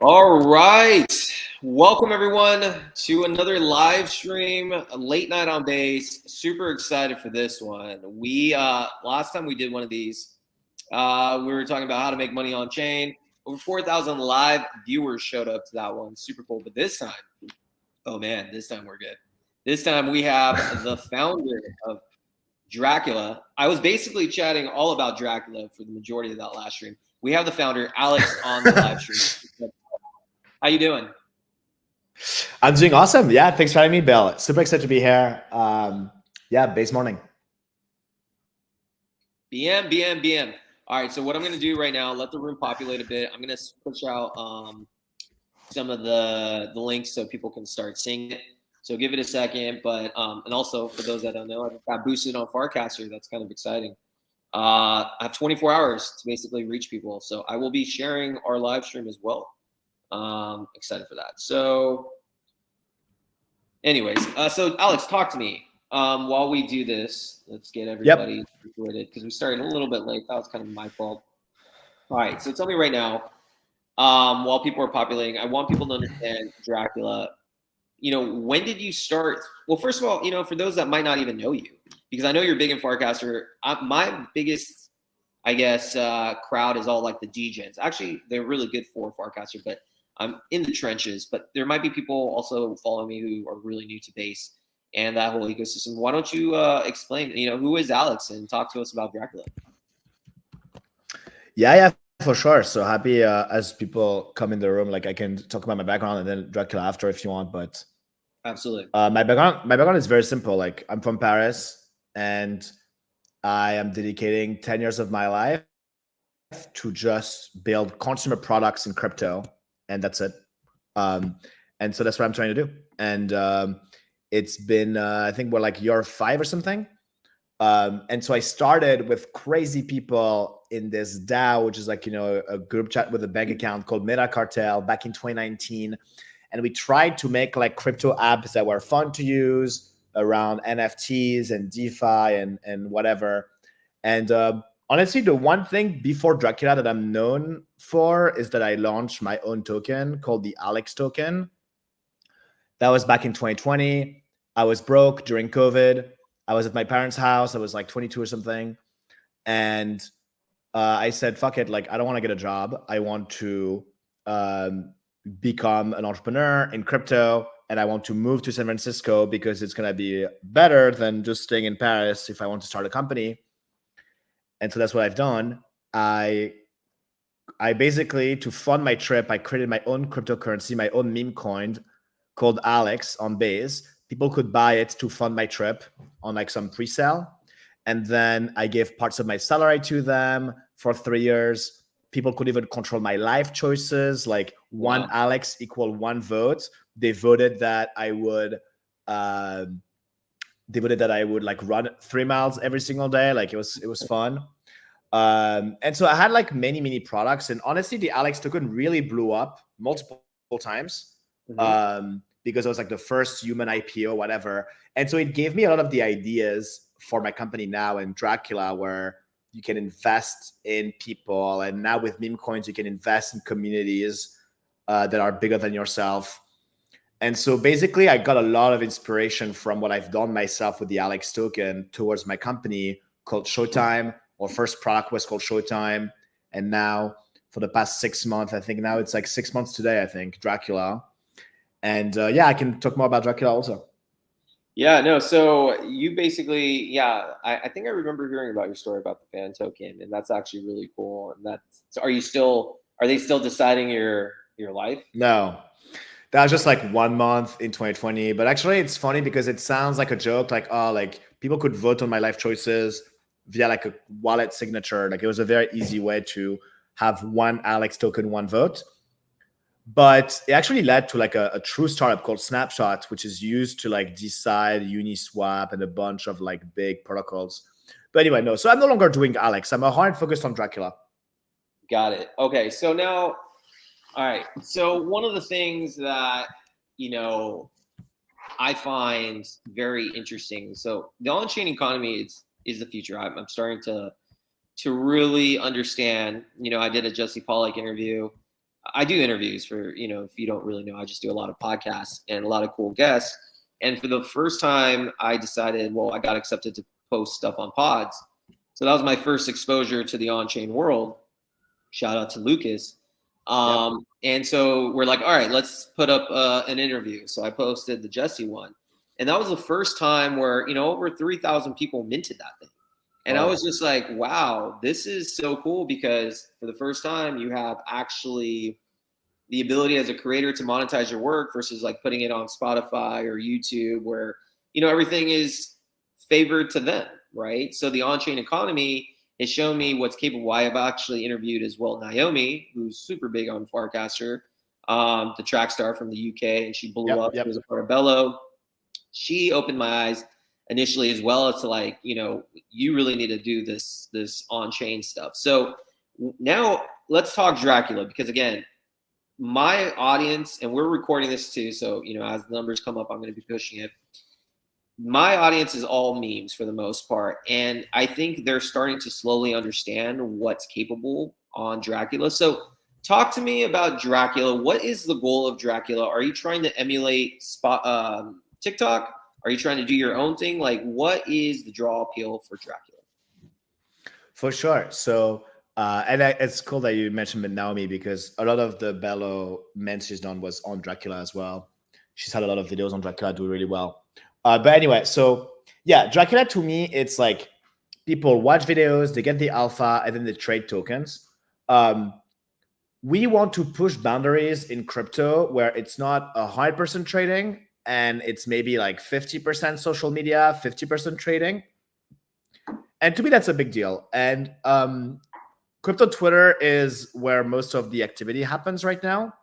All right. Welcome everyone to another live stream, a late night on base. Super excited for this one. We last time we did one of these, we were talking about how to make money on chain. Over 4,000 live viewers showed up to that one. Super cool. But this time, oh man, this time we're good. This time we have the founder of Drakula. I was basically chatting all about Drakula for the majority of that last stream. We have the founder, Alex, on the live stream. How you doing? I'm doing awesome. Yeah, thanks for having me, Bill. Super excited to be here. Yeah, base morning. BM. All right, so what I'm going to do right now, let the room populate a bit. I'm going to push out some of the links so people can start seeing it. So give it a second. But and also for those that don't know, I just got boosted on Farcaster. That's kind of exciting. I have 24 hours to basically reach people. So I will be sharing our live stream as well. Excited for that. So anyways, so Alex, talk to me. While we do this, let's get everybody situated because we started a little bit late. That was kind of my fault. All right, so tell me right now, while people are populating, I want people to understand Drakula. When did you start? Well, first of all, for those that might not even know you, because I know you're big in Farcaster. My biggest, I guess, crowd is all like the degens. Actually, they're really good for Farcaster, but I'm in the trenches. But there might be people also following me who are really new to base and that whole ecosystem. Why don't you explain, who is Alex and talk to us about Drakula? Yeah, for sure. So happy as people come in the room, like I can talk about my background and then Dracula after if you want. But absolutely, my background is very simple. Like I'm from Paris, and I am dedicating 10 years of my life to just build consumer products in crypto, and that's it. And so that's what I'm trying to do. And it's been I think we're like year 5 or something. And so I started with crazy people in this DAO, which is like, a group chat with a bank account called Meta Cartel back in 2019. And we tried to make like crypto apps that were fun to use around NFTs and DeFi and whatever. And honestly, the one thing before Dracula that I'm known for is that I launched my own token called the Alex token. That was back in 2020. I was broke during COVID. I was at my parents' house. I was like 22 or something. And I said, fuck it. Like, I don't want to get a job. I want to become an entrepreneur in crypto. And I want to move to San Francisco because it's going to be better than just staying in Paris if I want to start a company. And so that's what I've done. I basically, to fund my trip, I created my own cryptocurrency, my own meme coin called Alex on Base. People could buy it to fund my trip on like some pre-sale. And then I gave parts of my salary to them for 3 years. People could even control my life choices, like one Alex equal one vote. They voted that I would like run 3 miles every single day. Like it was fun. And so I had like many products. And honestly, the Alex token really blew up multiple times. Because it was like the first human IPO, whatever. And so it gave me a lot of the ideas for my company now in Drakula, where you can invest in people. And now with meme coins, you can invest in communities that are bigger than yourself. And so basically, I got a lot of inspiration from what I've done myself with the Alex token towards my company called Showtime. Our first product was called Showtime. And now for the past 6 months, I think now it's like 6 months today, I think, Drakula. And yeah, I can talk more about Drakula also. Yeah, no. So you basically, I think I remember hearing about your story about the fan token, and that's actually really cool. And that's, so are they still deciding your life? No, that was just like 1 month in 2020. But actually, it's funny because it sounds like a joke, like, oh, like people could vote on my life choices via like a wallet signature. Like it was a very easy way to have one Alex token, one vote. But it actually led to like a true startup called Snapshot, which is used to like decide Uniswap and a bunch of like big protocols. But anyway, no. So I'm no longer doing Alex. I'm 100% focused on Drakula. Got it. Okay. So now, all right. So one of the things that, I find very interesting. So the on-chain economy is the future. I'm starting to really understand. I did a Jesse Pollock interview. I do interviews for, if you don't really know, I just do a lot of podcasts and a lot of cool guests. And for the first time, I decided, well, I got accepted to post stuff on pods. So that was my first exposure to the Onchain world. Shout out to Lucas. And so we're like, all right, let's put up an interview. So I posted the Jesse one. And that was the first time where, over 3,000 people minted that thing. And I was just like, wow, this is so cool, because for the first time you have actually the ability as a creator to monetize your work versus like putting it on Spotify or YouTube where, everything is favored to them, right? So the on-chain economy has shown me what's capable. I have actually interviewed as well Naomi, who's super big on Farcaster, the track star from the UK, and she blew up. She was a part of Bello. She opened my eyes initially as well as to like, you really need to do this on-chain stuff. So now let's talk Drakula, because again, my audience, and we're recording this too, so as the numbers come up, I'm going to be pushing it. My audience is all memes for the most part, and I think they're starting to slowly understand what's capable on Drakula. So talk to me about Drakula. What is the goal of Drakula? Are you trying to emulate TikTok? Are you trying to do your own thing? Like, what is the draw appeal for Drakula? For sure. So and it's cool that you mentioned Naomi, because a lot of the Bello men she's done was on Drakula as well. She's had a lot of videos on Drakula, do really well. But anyway, so yeah, Drakula to me, it's like people watch videos, they get the alpha, and then they trade tokens. We want to push boundaries in crypto where it's not 100% trading and it's maybe like 50% social media, 50% trading. And to me, that's a big deal. And crypto Twitter is where most of the activity happens right now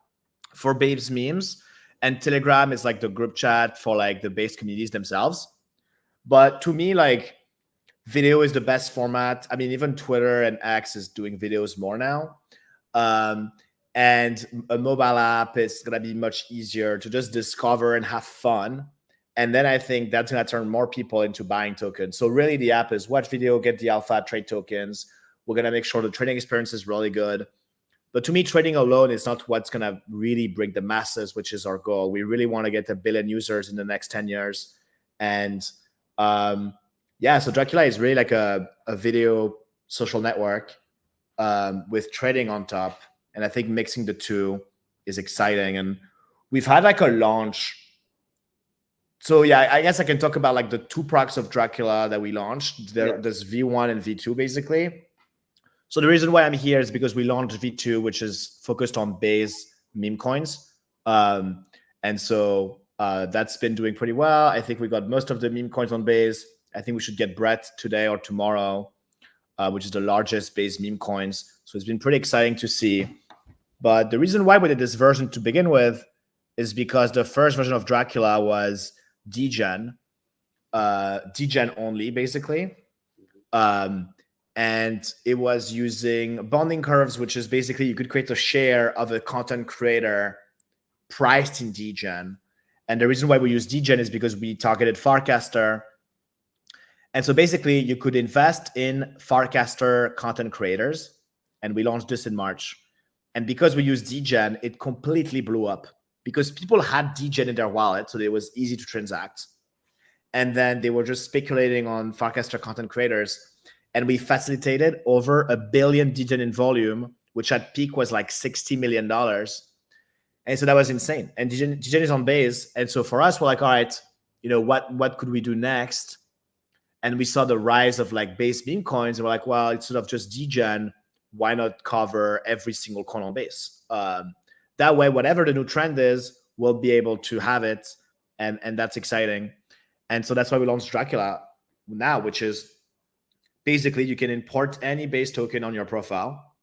for Babes memes. And Telegram is like the group chat for like the base communities themselves. But to me, like video is the best format. I mean, even Twitter and X is doing videos more now. And a mobile app is going to be much easier to just discover and have fun. And then I think that's going to turn more people into buying tokens. So really the app is watch video, get the alpha, trade tokens. We're going to make sure the trading experience is really good. But to me, trading alone is not what's going to really bring the masses, which is our goal. We really want to get 1 billion users in the next 10 years. And yeah, so Drakula is really like a video social network with trading on top. And I think mixing the two is exciting. And we've had like a launch. So yeah, I guess I can talk about like the two products of Drakula that we launched. There's V1 and V2 basically. So the reason why I'm here is because we launched V2, which is focused on base meme coins. And so that's been doing pretty well. I think we got most of the meme coins on base. I think we should get Brett today or tomorrow, which is the largest base meme coins. So it's been pretty exciting to see. But the reason why we did this version to begin with is because the first version of Drakula was degen, degen only, basically. And it was using bonding curves, which is basically you could create a share of a content creator priced in degen. And the reason why we use degen is because we targeted Farcaster. And so basically you could invest in Farcaster content creators. And we launched this in March. And because we used degen, it completely blew up because people had degen in their wallet. So it was easy to transact. And then they were just speculating on Farcaster content creators. And we facilitated over 1 billion degen in volume, which at peak was like $60 million. And so that was insane. And degen is on base. And so for us, we're like, all right, what could we do next? And we saw the rise of like base meme coins. And we're like, well, instead of just degen, why not cover every single coin on base? That way, whatever the new trend is, we'll be able to have it. And that's exciting. And so that's why we launched Drakula now, which is basically you can import any base token on your profile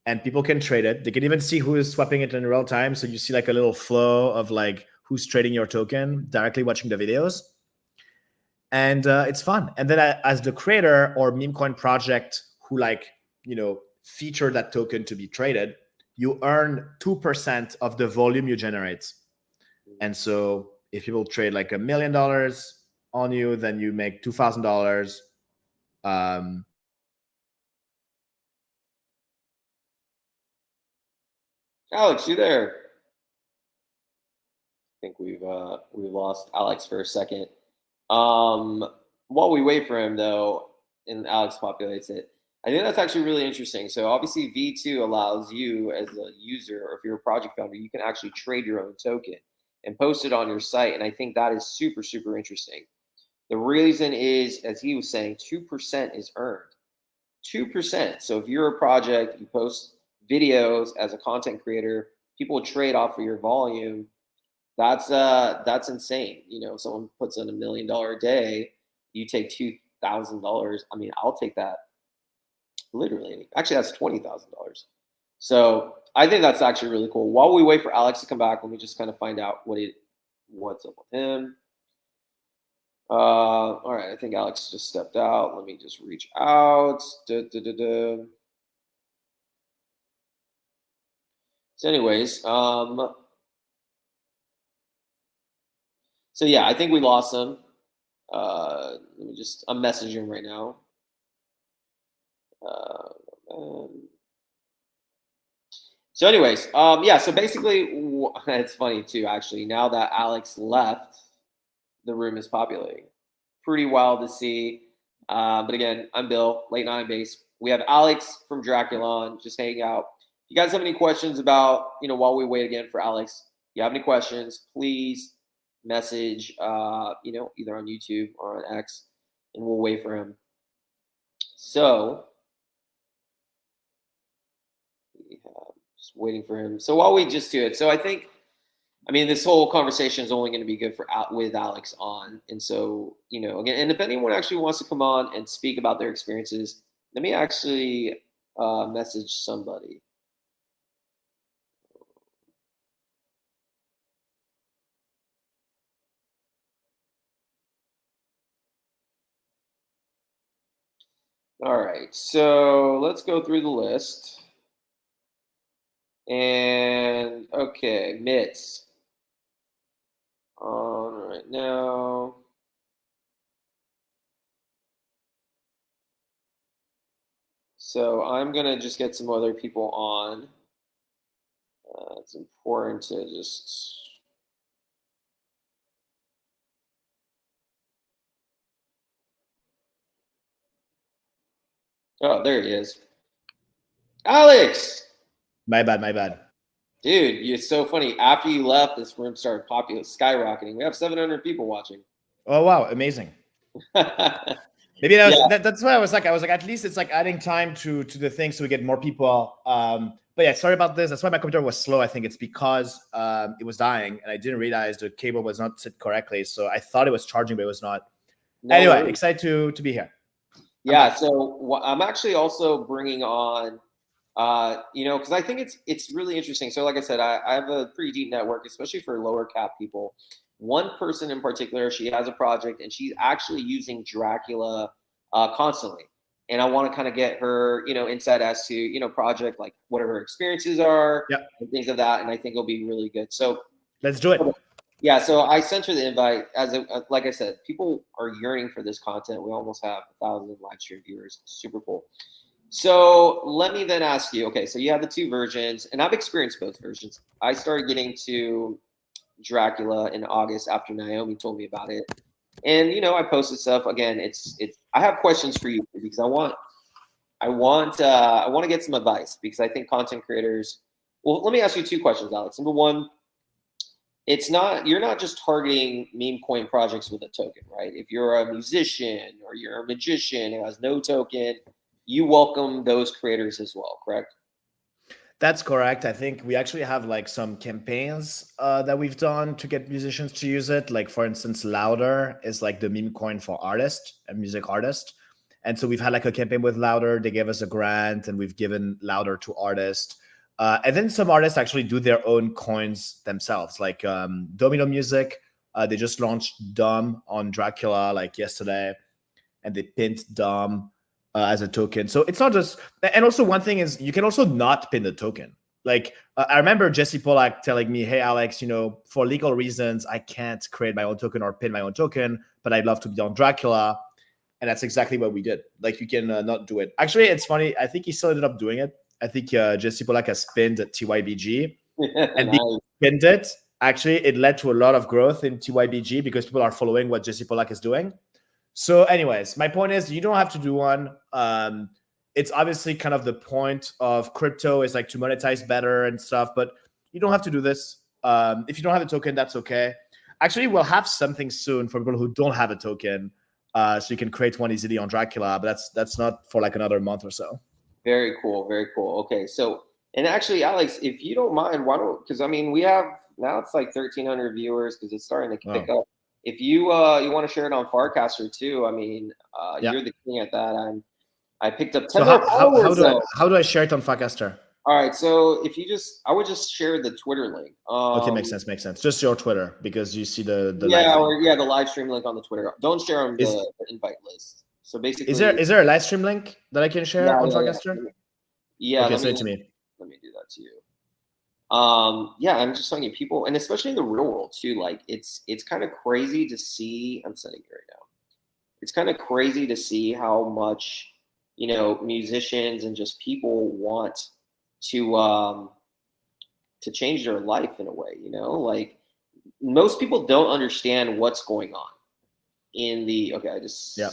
and people can trade it. They can even see who is swapping it in real time. So you see like a little flow of like who's trading your token directly watching the videos. And it's fun. And then as the creator or meme coin project who feature that token to be traded, you earn 2% of the volume you generate. And so if people trade like $1 million on you, then you make $2,000. Alex, you there? I think we've lost Alex for a second. While we wait for him though, and Alex populates it, I think that's actually really interesting. So obviously V2 allows you as a user, or if you're a project founder, you can actually trade your own token and post it on your site. And I think that is super, super interesting. The reason is, as he was saying, 2% is earned. 2%. So if you're a project, you post videos as a content creator, people will trade off of your volume. That's insane. You know, if someone puts in $1 million a day, you take $2,000. I mean, I'll take that literally. Actually, that's $20,000. So I think that's actually really cool. While we wait for Alex to come back, let me just kind of find out what's up with him. All right, I think Alex just stepped out. Let me just reach out. So anyways, so yeah, I think we lost him. I'm messaging him right now. So anyways, yeah, so basically, it's funny too, actually, now that Alex left, the room is populating. Pretty wild to see. But again, I'm Bill, Late Night Base. We have Alex from Drakula just hanging out. If you guys have any questions about, while we wait again for Alex, if you have any questions, please message, either on YouTube or on X, and we'll wait for him. So, just waiting for him. So while we just do it, so I think, this whole conversation is only going to be good with Alex on. And so, again, and if anyone actually wants to come on and speak about their experiences, let me actually message somebody. All right, so let's go through the list. And okay, Mitts. On right now. So I'm gonna just get some other people on. It's important to just. Oh, there he is. Alex! My bad. Dude, it's so funny. After you left, this room started skyrocketing. We have 700 people watching. Oh, wow. Amazing. Maybe that's why I was like, at least it's like adding time to the thing so we get more people. But yeah, sorry about this. That's why my computer was slow. I think it's because it was dying and I didn't realize the cable was not set correctly. So I thought it was charging, but it was not. No anyway, worries. Excited to be here. Yeah, so I'm actually also bringing on, because I think it's really interesting. So like I said, I have a pretty deep network, especially for lower cap people. One person in particular, she has a project and she's actually using Drakula constantly. And I want to kind of get her, insight as to, project, like what her experiences are, and things of that. And I think it'll be really good. So let's do it. Yeah, so I sent her the invite. Like I said, people are yearning for this content. We almost have 1,000 live stream viewers. Super cool. So let me then ask you, okay, so you have the two versions, and I've experienced both versions. I started getting to Drakula in August after Naomi told me about it. And, I posted stuff. Again, I have questions for you because I want to get some advice because I think content creators, well, let me ask you two questions, Alex. Number one, you're not just targeting meme coin projects with a token, right? If you're a musician or you're a magician who has no token, you welcome those creators as well, correct? That's correct. I think we actually have like some campaigns that we've done to get musicians to use it. Like for instance, Louder is like the meme coin for artists and music artists. And so we've had like a campaign with Louder. They gave us a grant and we've given Louder to artists. And then some artists actually do their own coins themselves, like Domino Music. They just launched Dom on Drakula like yesterday, and they pinned Dom as a token. So it's not just, and also one thing is you can also not pin the token. Like I remember Jesse Pollack telling me, hey, Alex, for legal reasons, I can't create my own token or pin my own token, but I'd love to be on Drakula. And that's exactly what we did. Like you can not do it. Actually, it's funny. I think he still ended up doing it. I think Jesse Pollack has pinned TYBG. And Nice. pinned it. Actually, it led to a lot of growth in TYBG because people are following what Jesse Pollack is doing. So, anyways, my point is you don't have to do one. It's obviously kind of the point of crypto is like to monetize better and stuff, but you don't have to do this. If you don't have a token, that's okay. Actually, we'll have something soon for people who don't have a token, so you can create one easily on Dracula, but that's not for like another month or so. Very cool. Very cool. Okay. So, and actually, Alex, if you don't mind, why don't, because I mean, we have now it's like 1,300 viewers because it's starting to pick up. If you you want to share it on Farcaster too, I mean, you're the king at that. I picked up 10 more followers. How do I share it on Farcaster? All right. So if you I would just share the Twitter link. Okay, makes sense. Just your Twitter because you see the yeah, live the live stream link on the Twitter. Don't share on the invite list. So basically, is there a live stream link that I can share on Farcaster? Yeah. Okay, send it to me. Let me do that to you. Yeah, I'm just telling you, people, and especially in the real world too. Like it's kind of crazy to see. I'm sending it right now. It's kind of crazy to see how much musicians and just people want to change their life in a way. Like most people don't understand what's going on in the. Okay, I just. Yeah.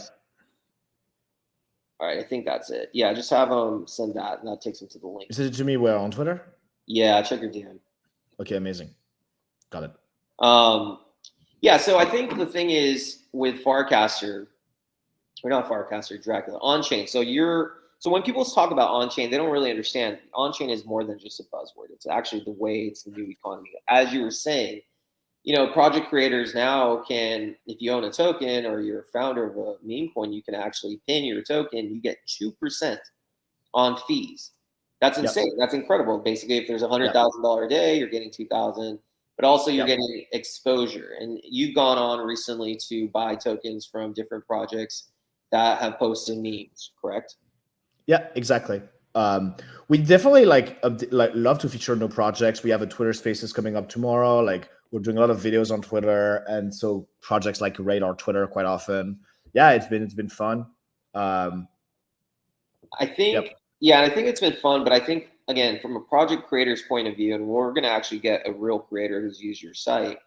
All right, I think that's it. Yeah, just have them send that, and that takes them to the link. You sent it to me where on Twitter? Yeah, check your DM. Okay, amazing. Got it. Yeah, so I think the thing is with Farcaster, or not Farcaster, Dracula, Onchain. So when people talk about Onchain, they don't really understand. Onchain is more than just a buzzword. It's actually the way it's the new economy. As you were saying, project creators now can, if you own a token or you're a founder of a meme coin, you can actually pin your token. You get 2% on fees. That's insane. Yep. That's incredible. Basically, if there's $100,000 a day, you're getting 2,000, but also you're getting exposure. And you've gone on recently to buy tokens from different projects that have posted memes, correct? Yeah, exactly. We definitely like love to feature new projects. We have a Twitter Spaces coming up tomorrow. Like we're doing a lot of videos on Twitter, and so projects like raid our Twitter quite often. Yeah, it's been fun. I think. Yeah, I think it's been fun, but I think, again, from a project creator's point of view, and we're going to actually get a real creator who's used your site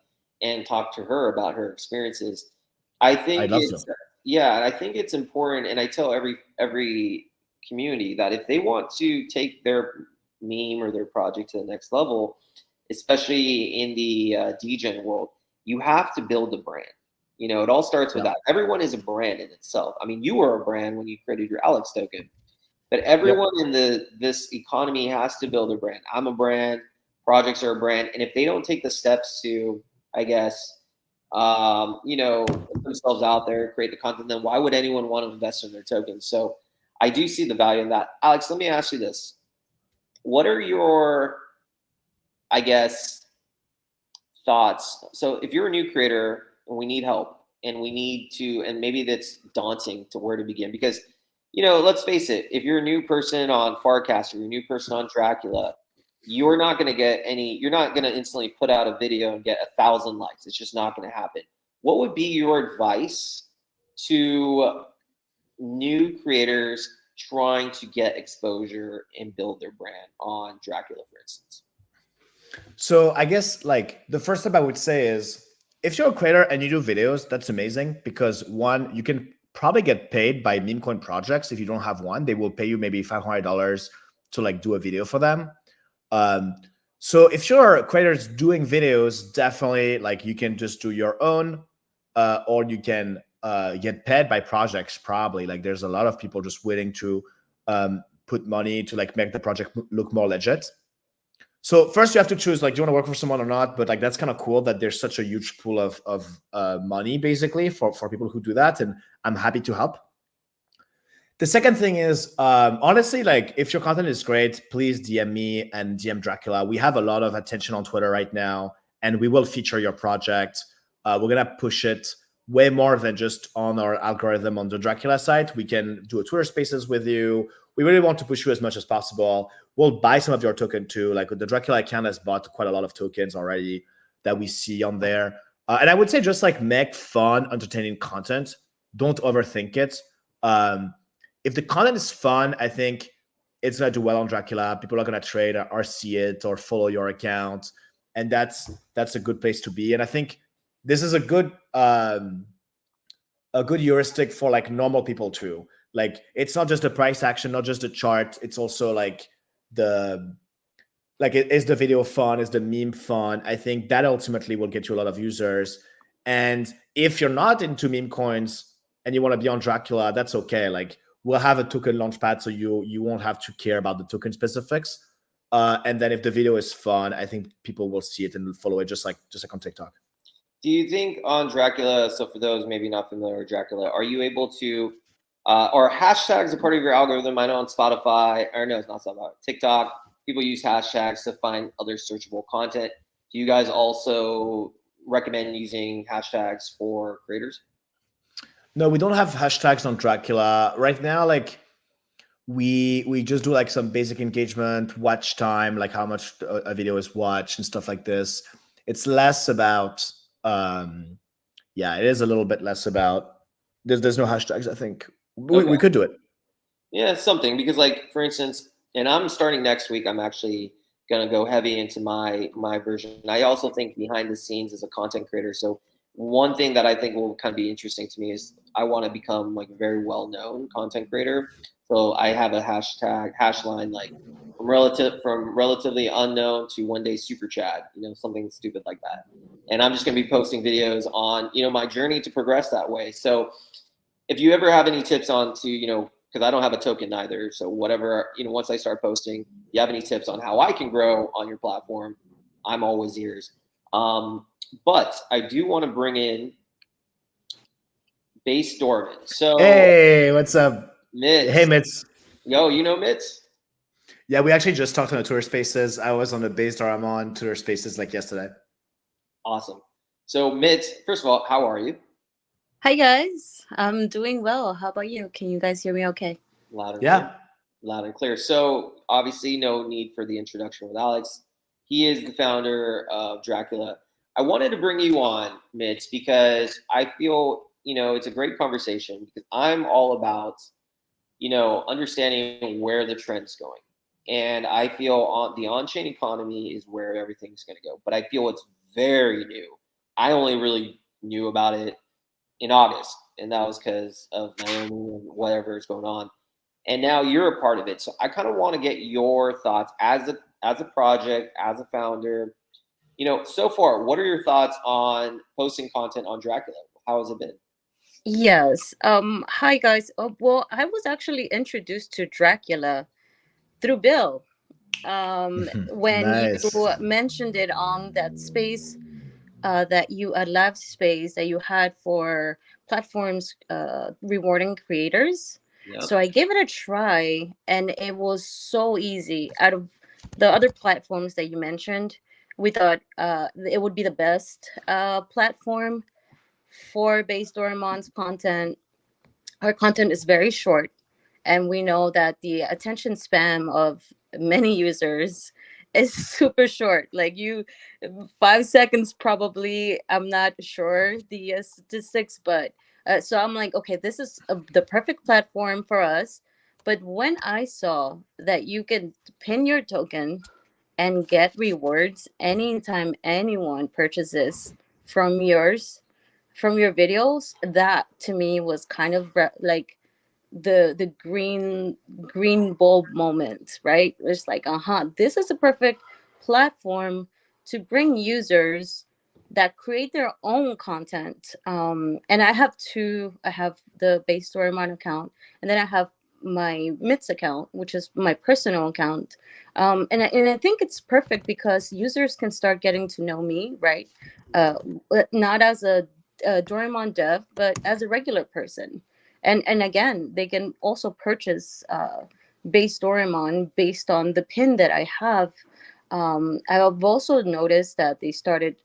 and talk to her about her experiences. I think I think it's important, and I tell every community that if they want to take their meme or their project to the next level, especially in the degen world, you have to build a brand. It all starts with that. Everyone is a brand in itself. I mean, you were a brand when you created your Alex token. But everyone in this economy has to build a brand. I'm a brand. Projects are a brand, and if they don't take the steps to, I guess, put themselves out there, create the content, then why would anyone want to invest in their tokens? So, I do see the value in that. Alex, let me ask you this: what are your, I guess, thoughts? So, if you're a new creator and we need help, and we need to, and maybe that's daunting to where to begin because. Let's face it, if you're a new person on Farcaster, you're a new person on Dracula, you're not going to instantly put out a video and get 1,000 likes. It's just not going to happen. What would be your advice to new creators trying to get exposure and build their brand on Dracula, for instance? So I guess like the first step I would say is if you're a creator and you do videos, that's amazing because one, you can probably get paid by meme coin projects. If you don't have one, they will pay you maybe $500 to like do a video for them. So if you're creators doing videos, definitely like you can just do your own, or you can get paid by projects. Probably like there's a lot of people just willing to put money to like make the project look more legit. So first you have to choose like, do you want to work for someone or not? But like, that's kind of cool that there's such a huge pool of money basically for people who do that. And I'm happy to help. The second thing is, honestly, like if your content is great, please DM me and DM Dracula. We have a lot of attention on Twitter right now, and we will feature your project. We're going to push it way more than just on our algorithm on the Dracula site. We can do a Twitter Spaces with you. We really want to push you as much as possible. We'll buy some of your token too. Like the Dracula account has bought quite a lot of tokens already that we see on there. And I would say just like make fun, entertaining content. Don't overthink it. If the content is fun, I think it's gonna do well on Dracula. People are gonna trade or see it or follow your account, and that's a good place to be. And I think this is a good heuristic for like normal people too. Like it's not just a price action, not just a chart. It's also like the is the video fun? Is the meme fun? I think that ultimately will get you a lot of users. And if you're not into meme coins and you want to be on Dracula, that's okay. Like we'll have a token launchpad, so you won't have to care about the token specifics. And then if the video is fun, I think people will see it and follow it, just like on TikTok. Do you think on Dracula, so for those maybe not familiar with Dracula, are you able to, or hashtags are part of your algorithm? I know on Spotify, or no, it's not Spotify, TikTok, people use hashtags to find other searchable content. Do you guys also recommend using hashtags for creators? No, we don't have hashtags on Dracula right now. Like we just do like some basic engagement, watch time, like how much a video is watched and stuff like this. It's less about yeah, it is a little bit less about there's no hashtags. I think we could do it. Yeah, it's something because like for instance, and I'm starting next week, I'm actually gonna go heavy into my version. I also think behind the scenes as a content creator. So one thing that I think will kind of be interesting to me is I want to become like a very well known content creator. So I have a hashtag hash line like from relatively unknown to one day super Chad, something stupid like that. And I'm just gonna be posting videos on my journey to progress that way. So if you ever have any tips on to because I don't have a token either. So whatever, once I start posting, you have any tips on how I can grow on your platform, I'm always ears. But I do want to bring in Base Dorman. So hey, what's up? Mitz. Hey, Mitz. Yo, you know Mitz? Yeah, we actually just talked on the Twitter Spaces. I was on the Base Doraemon Twitter Spaces like yesterday. Awesome. So Mitz, first of all, how are you? Hi guys, I'm doing well. How about you? Can you guys hear me okay? Loud and clear. Loud and clear. So obviously no need for the introduction with Alex. He is the founder of Drakula. I wanted to bring you on, Mitch, because I feel, it's a great conversation because I'm all about, understanding where the trend's going. And I feel the on-chain economy is where everything's going to go. But I feel it's very new. I only really knew about it in August, and that was because of Naomi and whatever is going on. And now you're a part of it. So I kind of want to get your thoughts as a project, as a founder. So far, what are your thoughts on posting content on Dracula? How has it been? Yes. Hi guys. Well, I was actually introduced to Dracula through Bill. When Nice. you mentioned it on that space, that you a live space that you had for platforms rewarding creators. Yep. So I gave it a try, and it was so easy. Out of the other platforms that you mentioned, we thought it would be the best platform for Base Doraemon's content. Our content is very short, and we know that the attention span of many users is super short. Like 5 seconds probably. I'm not sure the statistics, but so I'm like, okay, this is the perfect platform for us. But when I saw that you can pin your token and get rewards anytime anyone purchases from from your videos, that to me was kind of like the green bulb moment, right? It's like, this is a perfect platform to bring users that create their own content. And I have the Base Storyman account, and then I have my Mits account, which is my personal account. And I think it's perfect because users can start getting to know me, right? uh, Not as a Doraemon dev, but as a regular person. And again, they can also purchase Base Doraemon based on the pin that I have. I've also noticed that they started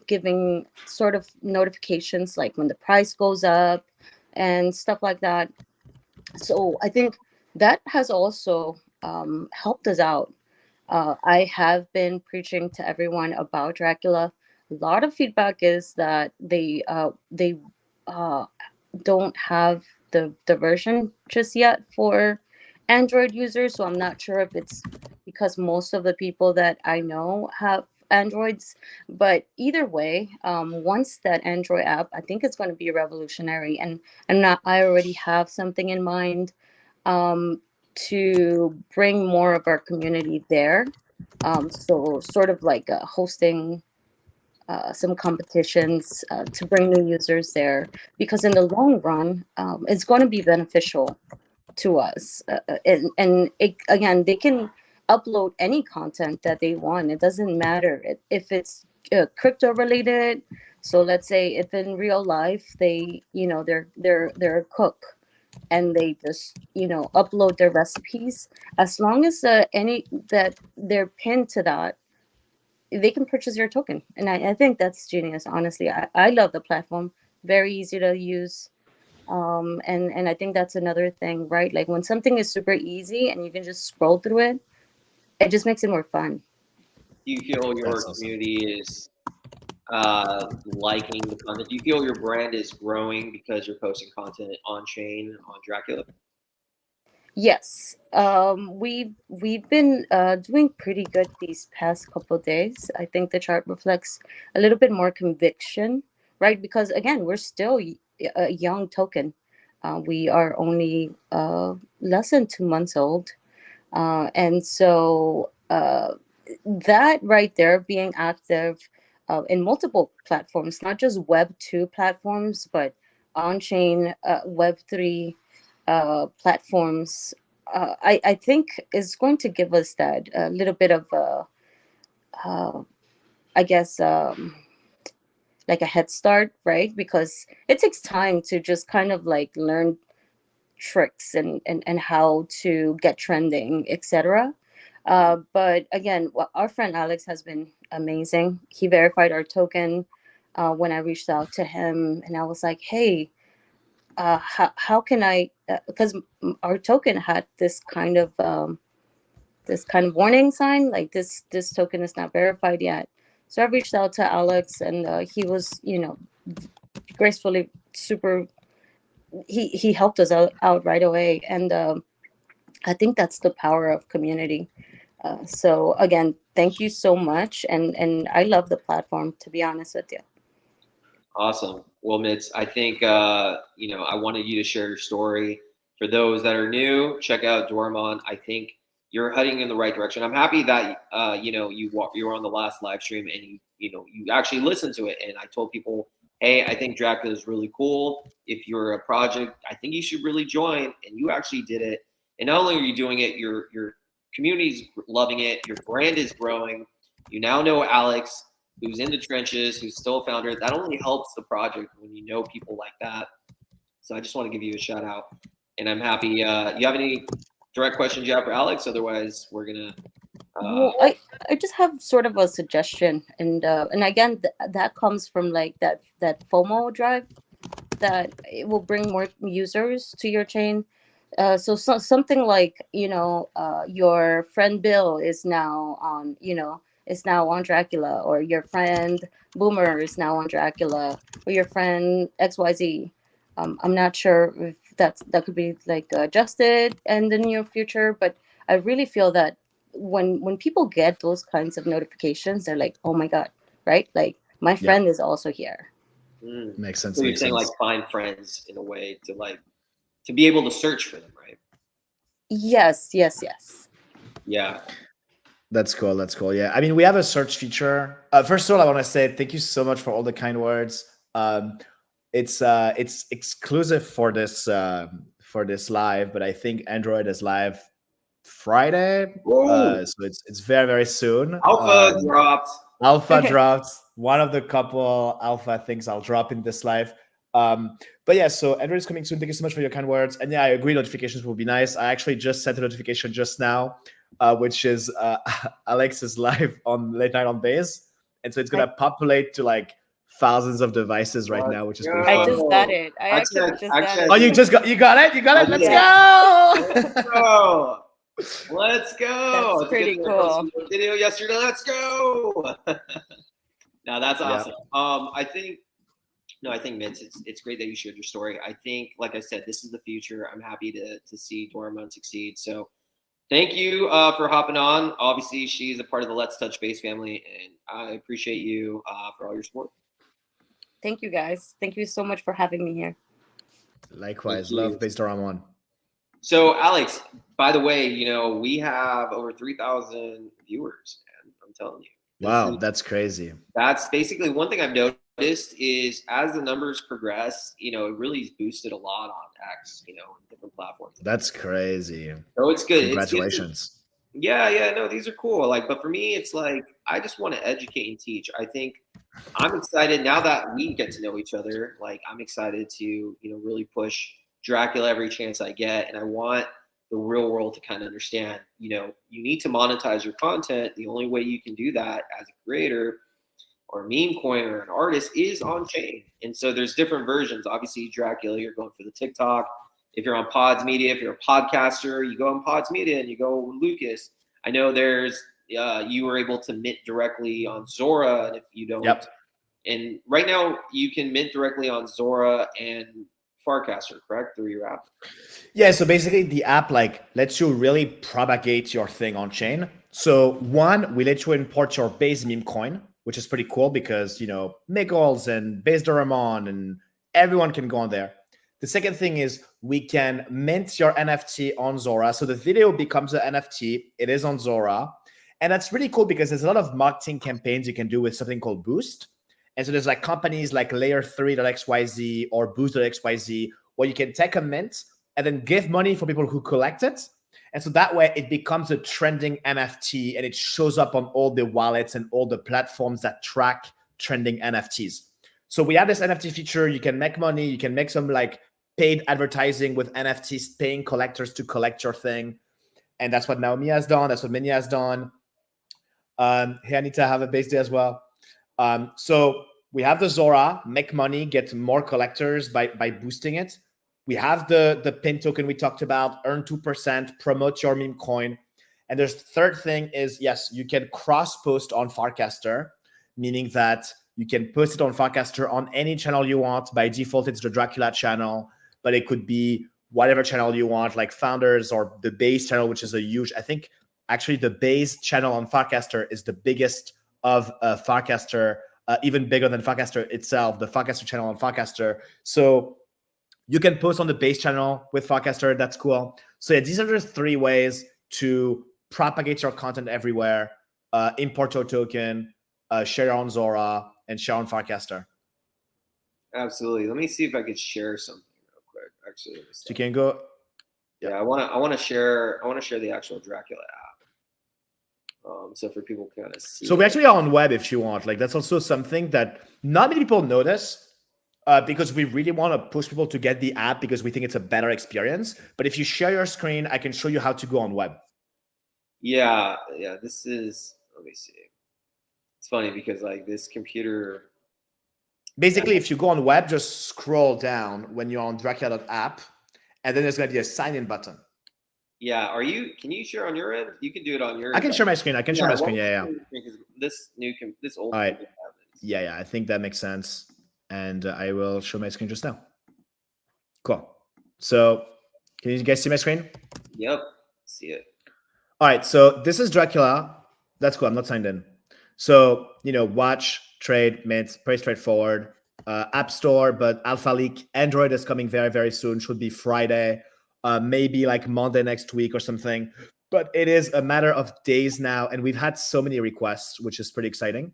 giving sort of notifications like when the price goes up and stuff like that. So I think that has also helped us out. I have been preaching to everyone about Dracula. A lot of feedback is that they don't have the version just yet for Android users, so I'm not sure if it's because most of the people that I know have Androids. But either way, once that Android app, I think it's going to be revolutionary, and not, I already have something in mind to bring more of our community there. So sort of like hosting some competitions to bring new users there, because in the long run, it's going to be beneficial to us. And it, again, they can upload any content that they want. It doesn't matter if it's crypto related. So let's say if in real life they, they're a cook and they just, upload their recipes, as long as any that they're pinned to that, they can purchase your token. And I think that's genius. Honestly, I love the platform. Very easy to use. And I think that's another thing, right? Like when something is super easy and you can just scroll through it, it just makes it more fun. Do you feel your That's awesome. community is liking the content? Do you feel your brand is growing because you're posting content on chain on Dracula? Yes, we've been doing pretty good these past couple days. I think the chart reflects a little bit more conviction, right? Because again, we're still a young token. We are only less than 2 months old. And so that right there, being active in multiple platforms, not just Web 2 platforms, but on-chain Web 3 platforms, I think is going to give us that a little bit of, I guess, like a head start, right? Because it takes time to just kind of like learn tricks and how to get trending, etc. But again, our friend Alex has been amazing. He verified our token when I reached out to him, and I was like, "Hey, how can I?" Because our token had this kind of warning sign, like this token is not verified yet. So I reached out to Alex, and he was, gracefully super. He helped us out right away, and I think that's the power of community. So again, thank you so much, and I love the platform, to be honest with you. Awesome. Well, Mitz, I think I wanted you to share your story. For those that are new, check out Dormon. I think you're heading in the right direction. I'm happy that you were on the last live stream and you actually listened to it. And I told people, hey, I think Dracula is really cool. If you're a project, I think you should really join. And you actually did it. And not only are you doing it, your community's loving it. Your brand is growing. You now know Alex, who's in the trenches, who's still a founder. That only helps the project when you know people like that. So I just want to give you a shout out, and I'm happy. You have any direct questions you have for Alex? Otherwise, we're gonna. Well, I just have sort of a suggestion, and again, that comes from like that FOMO drive, that it will bring more users to your chain. So something like, your friend Bill is now on, Dracula, or your friend Boomer is now on Dracula, or your friend XYZ. I'm not sure if that could be like adjusted in the near future, but I really feel that when people get those kinds of notifications, they're like, oh my god, right? Like my Yeah. friend is also here. Makes sense. So you're Makes saying sense. like find friends in a way to be able to search for them, right? Yes. Yeah. That's cool. That's cool. Yeah. I mean, we have a search feature. First of all, I want to say thank you so much for all the kind words. It's exclusive for this live, but I think Android is live Friday. So it's very, very soon. Alpha dropped. Alpha dropped. One of the couple alpha things I'll drop in this live. But yeah, so Android is coming soon. Thank you so much for your kind words. And yeah, I agree. Notifications will be nice. I actually just sent a notification just now, which is Alex is live on Late Night on Base, and so it's gonna populate to like thousands of devices right now, which is pretty I funny. just got it. I actually just got it. Oh, you got it. Let's go. Let's go. That's pretty cool. Video yesterday. Let's go. Now that's awesome. I think No, I think Mitch, it's great that you shared your story. I think, like I said, this is the future. I'm happy to see Doraemon succeed. So thank you for hopping on. Obviously, she's a part of the Let's Touch Base family, and I appreciate you for all your support. Thank you, guys. Thank you so much for having me here. Likewise, love Base Doraemon. So, Alex, by the way, we have over 3,000 viewers, man. I'm telling you. Wow, that's crazy. That's basically one thing I've noticed is as the numbers progress, it really is boosted a lot on X, in different platforms. That's crazy. So it's good. Congratulations. Yeah, no, these are cool. But for me, it's I just want to educate and teach. I think I'm excited now that we get to know each other. I'm excited to, really push Dracula every chance I get. And I want the real world to kind of understand, you need to monetize your content. The only way you can do that as a creator or a meme coin or an artist is Onchain. And so there's different versions. Obviously, Dracula, you're going for the TikTok. If you're on Pods Media, if you're a podcaster, you go on Pods Media and you go Lucas. I know there's you were able to mint directly on Zora, and if you don't, and right now you can mint directly on Zora and Farcaster, correct, through your app? Yeah, so basically the app lets you really propagate your thing on chain. So one, we let you import your base meme coin, which is pretty cool because Miggles and Base Doraemon and everyone can go on there. The second thing is we can mint your NFT on Zora. So the video becomes an NFT. It is on Zora. And that's really cool because there's a lot of marketing campaigns you can do with something called Boost. And so there's companies like Layer3.xyz or Boost.xyz where you can take a mint and then give money for people who collect it. And so that way it becomes a trending NFT and it shows up on all the wallets and all the platforms that track trending NFTs. So we have this NFT feature. You can make money. You can make some paid advertising with NFTs, paying collectors to collect your thing. And that's what Naomi has done. That's what Minnie has done. Hey, Anita, have a base day as well. So we have the Zora, make money, get more collectors by boosting it. We have the pin token we talked about, earn 2%, promote your meme coin. And there's the third thing is, yes, you can cross post on Farcaster, meaning that you can post it on Farcaster on any channel you want. By default, it's the Dracula channel, but it could be whatever channel you want, like Founders or the Base channel, which is a huge, I think actually the Base channel on Farcaster is the biggest of Farcaster, even bigger than Farcaster itself, the Farcaster channel on Farcaster. So you can post on the Base channel with Farcaster. That's cool. So yeah, these are the three ways to propagate your content everywhere, import your token, share on Zora, and share on Farcaster. Absolutely. Let me see if I could share something real quick. Actually, so you can go. Yeah, I want to share the actual Dracula app. So for people to kind of see. So we actually are on web if you want. That's also something that not many people notice because we really want to push people to get the app because we think it's a better experience. But if you share your screen, I can show you how to go on web. Yeah. This is. Let me see. It's funny because this computer. Basically, if you go on web, just scroll down when you're on Dracula.app, and then there's going to be a sign-in button. Yeah. Can you share on your end? You can do it on your end. I can share my screen. Yeah. This old. All right. Yeah. I think that makes sense. And I will show my screen just now. Cool. So can you guys see my screen? Yep. See it. All right. So this is Dracula. That's cool. I'm not signed in. So, watch, trade, mint, pretty straightforward. App Store, but Alpha Leak. Android is coming very, very soon. Should be Friday, maybe Monday next week or something. But it is a matter of days now. And we've had so many requests, which is pretty exciting.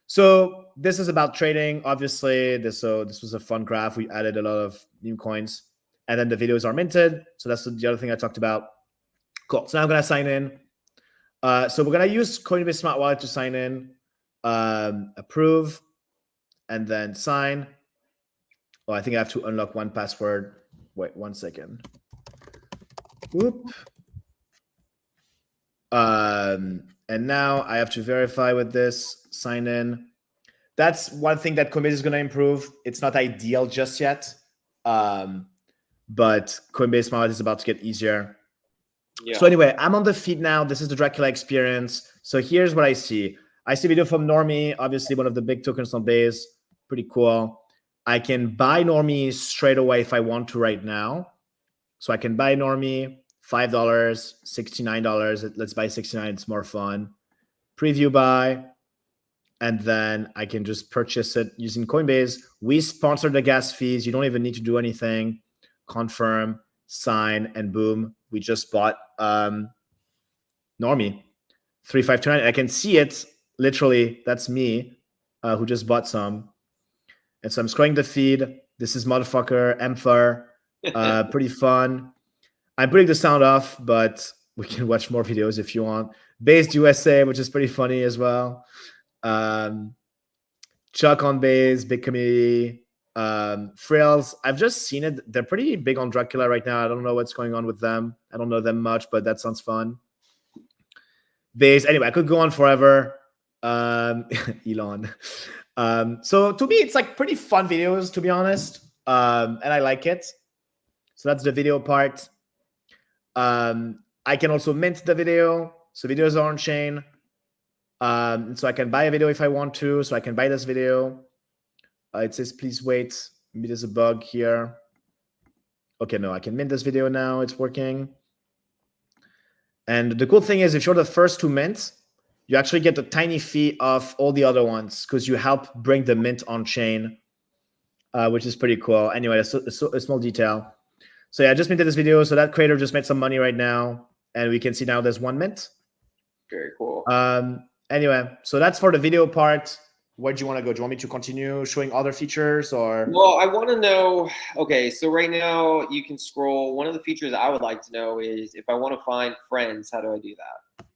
So this is about trading. Obviously, this was a fun graph. We added a lot of meme coins. And then the videos are minted. So that's the other thing I talked about. Cool. So now I'm going to sign in. So we're going to use Coinbase Smart Wallet to sign in, approve, and then sign. Oh, I think I have to unlock one password. Wait 1 second. Whoop. And now I have to verify with this, sign in. That's one thing that Coinbase is going to improve. It's not ideal just yet, but Coinbase Smart Wallet is about to get easier. Yeah. So anyway, I'm on the feed now. This is the Dracula experience. So here's what I see. I see a video from Normie, obviously one of the big tokens on Base. Pretty cool. I can buy Normie straight away if I want to right now. So I can buy Normie, $5, $69. Let's buy 69. It's more fun. Preview buy. And then I can just purchase it using Coinbase. We sponsor the gas fees. You don't even need to do anything. Confirm, sign, and boom. We just bought Normie, 3529. I can see it. Literally, that's me who just bought some. And so I'm scrolling the feed. This is motherfucker, Emperor. Pretty fun. I'm putting the sound off, but we can watch more videos if you want. Based USA, which is pretty funny as well. Chuck on base, big community. Frills, I've just seen it. They're pretty big on Drakula right now. I don't know what's going on with them. I don't know them much, but that sounds fun. Base, anyway, I could go on forever. Elon. So to me, it's like pretty fun videos, to be honest. And I like it. So that's the video part. I can also mint the video. So videos are on chain. So I can buy a video if I want to. So I can buy this video. It says, please wait. Maybe there's a bug here. Okay, no, I can mint this video now. It's working. And the cool thing is if you're the first to mint, you actually get a tiny fee of all the other ones because you help bring the mint on chain, which is pretty cool. Anyway, a small detail. So yeah, I just minted this video. So that creator just made some money right now. And we can see now there's one mint. Very cool. Anyway, so that's for the video part. Where do you want to go? Do you want me to continue showing other features or? Well, I want to know, okay, so right now you can scroll. One of the features I would like to know is if I want to find friends, how do I do that?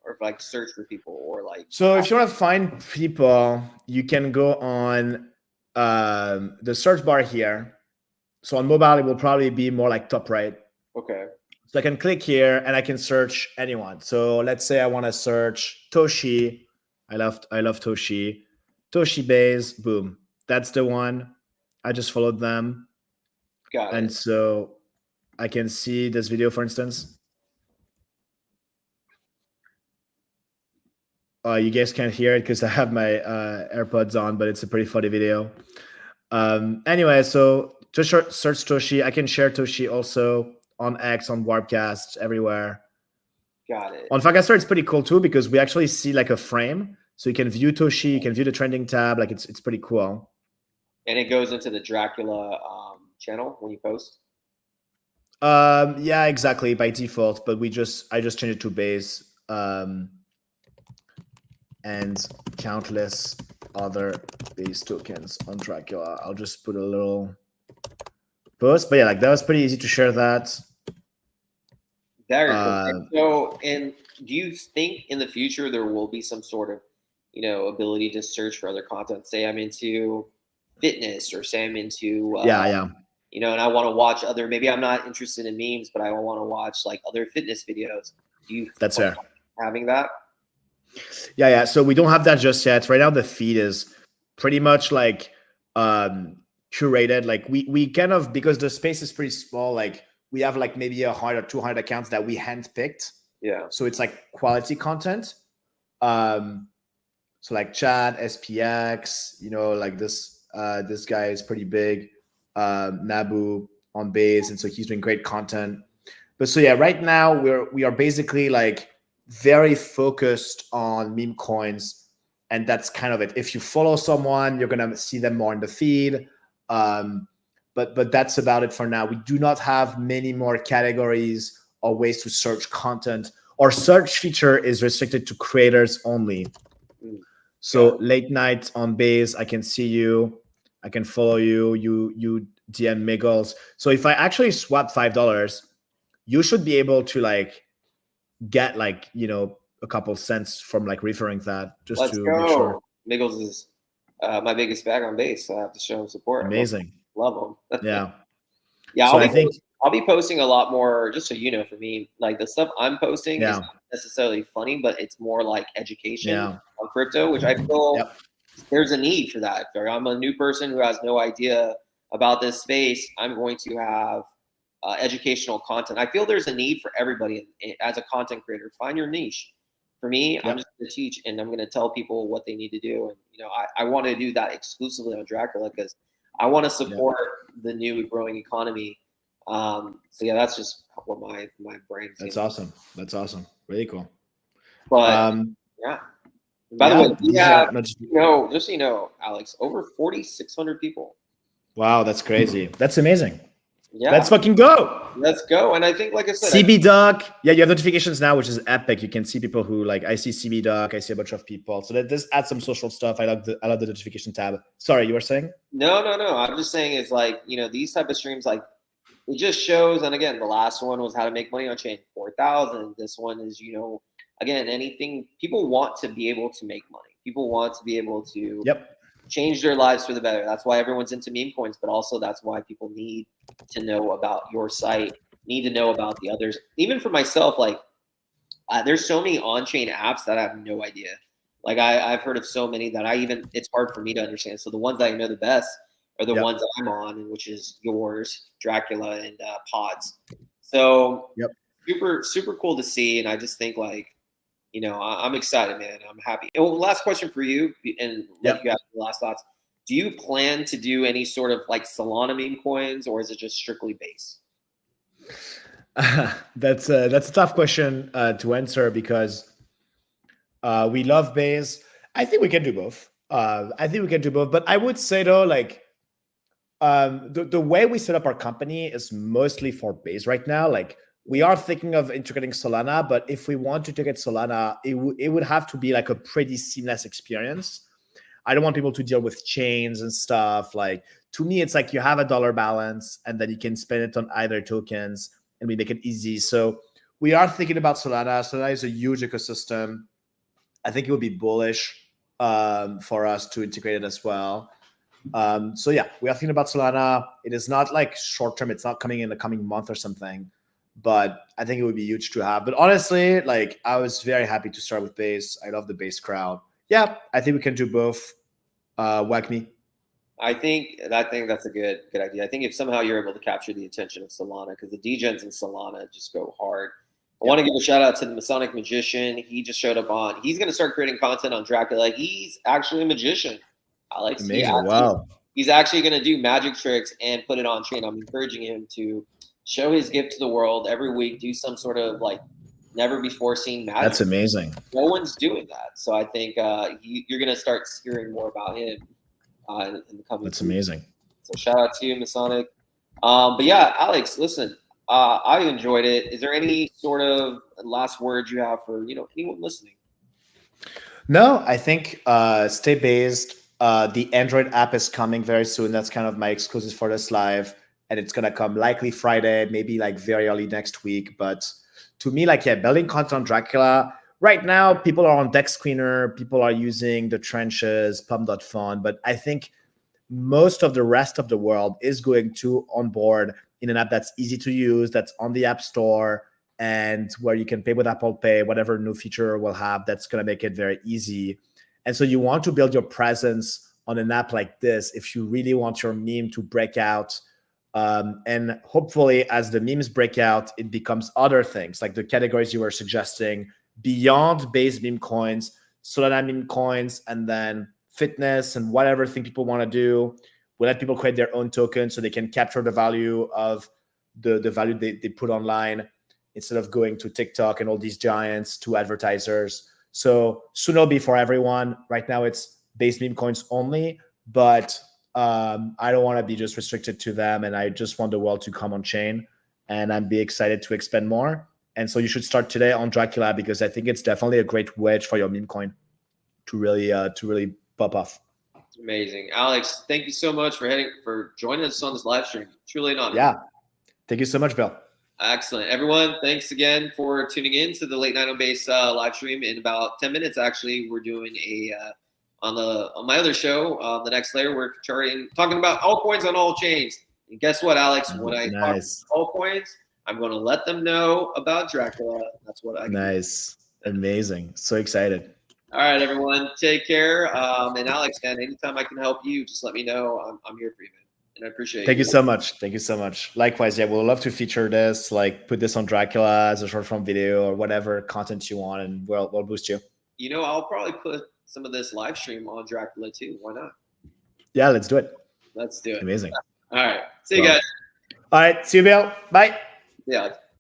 Or if like search for people or like. So if you want to find people, you can go on the search bar here. So on mobile, it will probably be more like top right. Okay. So I can click here and I can search anyone. So let's say I want to search Toshi. I love Toshi. Toshi Bays, boom. That's the one. I just followed them. Got it. And so I can see this video, for instance. You guys can't hear it because I have my AirPods on, but it's a pretty funny video. Anyway, so just search Toshi. I can share Toshi also on X, on Warpcast, everywhere. Got it. On Fagaster, it's pretty cool too because we actually see like a frame. So you can view Toshi, you can view the trending tab. Like it's pretty cool. And it goes into the Drakula channel when you post? Yeah, exactly, by default. But I just changed it to base. And countless other base tokens on Drakula. I'll just put a little post. But yeah, like that was pretty easy to share that. Very cool. So, and do you think in the future there will be some sort of, ability to search for other content? Say I'm into fitness, or say I'm into yeah. And I want to watch other. Maybe I'm not interested in memes, but I want to watch like other fitness videos. Do you? That's fair. Having that. Yeah. So we don't have that just yet. Right now, the feed is pretty much like curated. Like we kind of, because the space is pretty small. Like we have like maybe 100 or 200 accounts that we handpicked. Yeah. So it's like quality content. So like Chad, SPX, like this guy is pretty big. Nabu on base, and so he's doing great content. But so yeah, right now we are basically like very focused on meme coins, and that's kind of it. If you follow someone, you're gonna see them more in the feed. But that's about it for now. We do not have many more categories or ways to search content. Our search feature is restricted to creators only. So late night on base, I can see you, I can follow you, you DM Miggles. So if I actually swap $5, you should be able to like get like, a couple cents from like referring that just Let's to go. make sure. Miggles is my biggest bag on base, so I have to show him support. Amazing. Love him. Yeah. Yeah, So I'll be posting a lot more, just so you know, for me, like the stuff I'm posting is not necessarily funny, but it's more like education on crypto, which I feel there's a need for that. If I'm a new person who has no idea about this space, I'm going to have educational content. I feel there's a need for everybody as a content creator. Find your niche. For me, I'm just going to teach, and I'm going to tell people what they need to do. And, I want to do that exclusively on Drakula because I want to support the new growing economy. So yeah, that's just what my brain's. That's awesome. That's awesome. Really cool. But yeah. By the way, we have just so you know, Alex, over 4,600 people. Wow, that's crazy. That's amazing. Yeah, let's fucking go. Let's go. And I think, like I said, CB Doc. Yeah, you have notifications now, which is epic. You can see people who like. I see CB Doc. I see a bunch of people. So that this adds some social stuff. I love the notification tab. Sorry, you were saying? No. I'm just saying is like, you know, these type of streams, like it just shows. And again, the last one was how to make money on chain, 4,000. This one is, you know, again, anything. People want to be able to make money. People want to be able to change their lives for the better. That's why everyone's into meme coins, but also that's why people need to know about your site, need to know about the others. Even for myself, like there's so many on-chain apps that I have no idea. Like I've heard of so many that it's hard for me to understand. So the ones that I know the best are the ones that I'm on, which is yours, Drakula, and Pods. So super, super cool to see. And I just think like, you know, I'm excited, man. I'm happy. And last question for you, and let you have the last thoughts. Do you plan to do any sort of like Solana meme coins, or is it just strictly base? That's a tough question to answer because we love base. I think we can do both. But I would say though, like the way we set up our company is mostly for base right now. Like we are thinking of integrating Solana, but if we want to integrate Solana, it would have to be like a pretty seamless experience. I don't want people to deal with chains and stuff. Like to me, it's like you have a dollar balance and then you can spend it on either tokens and we make it easy. So we are thinking about Solana. Solana is a huge ecosystem. I think it would be bullish for us to integrate it as well. So yeah, we are thinking about Solana. It is not like short term. It's not coming in the coming month or something. But I think it would be huge to have. But honestly, like I was very happy to start with base. I love the base crowd. Yeah, I think we can do both. Whack me. I think that's a good idea. I think if somehow you're able to capture the attention of Solana, because the degens in Solana just go hard. I want to give a shout out to the Masonic Magician. He just showed up on. He's going to start creating content on Drakula. He's actually a magician. Alex. Amazing. He's actually going to do magic tricks and put it on chain. I'm encouraging him to show his gift to the world every week. Do some sort of like never before seen magic. That's amazing. No one's doing that. So I think you're going to start hearing more about him in the coming That's weeks. Amazing. So shout out to you, Masonic. But yeah, Alex, listen, I enjoyed it. Is there any sort of last words you have for anyone listening? No, I think stay based. The Android app is coming very soon. That's kind of my exclusive for this live. And it's going to come likely Friday, maybe like very early next week. But to me, like, building content on Drakula. Right now, people are on Deck Screener. People are using the trenches, pump.fun. But I think most of the rest of the world is going to onboard in an app that's easy to use, that's on the App Store, and where you can pay with Apple Pay, whatever new feature we'll have, that's going to make it very easy. And so you want to build your presence on an app like this if you really want your meme to break out. And hopefully, as the memes break out, it becomes other things, like the categories you were suggesting, beyond base meme coins, Solana meme coins, and then fitness and whatever thing people want to do. We let people create their own token so they can capture the value of the value they put online instead of going to TikTok and all these giants to advertisers. So soon it'll be for everyone. Right now it's base meme coins only, but I don't want to be just restricted to them, and I just want the world to come on chain, and I'm be excited to expand more. And so you should start today on Drakula, because I think it's definitely a great wedge for your meme coin to really pop off. Amazing. Alex, thank you so much for joining us on this live stream. Truly an honor. Yeah. Thank you so much, Bill. Excellent. Everyone, thanks again for tuning in to the Late Night on Base live stream. In about 10 minutes, actually, we're doing on my other show, The Next Layer, we're talking about altcoins on all chains. And guess what, Alex? When I talk altcoins, I'm going to let them know about Drakula. That's what I can do. Amazing. So excited. All right, everyone. Take care. And Alex, man, anytime I can help you, just let me know. I'm here for you, man. And I appreciate it. Thank you so much. Thank you so much. Likewise, yeah, we'll love to feature this, like put this on Drakula as a short form video or whatever content you want, and we'll boost you. I'll probably put some of this live stream on Drakula too. Why not? Yeah, let's do it. Let's do it. Amazing. All right. See you guys. All right. See you, Bill. Bye. Yeah.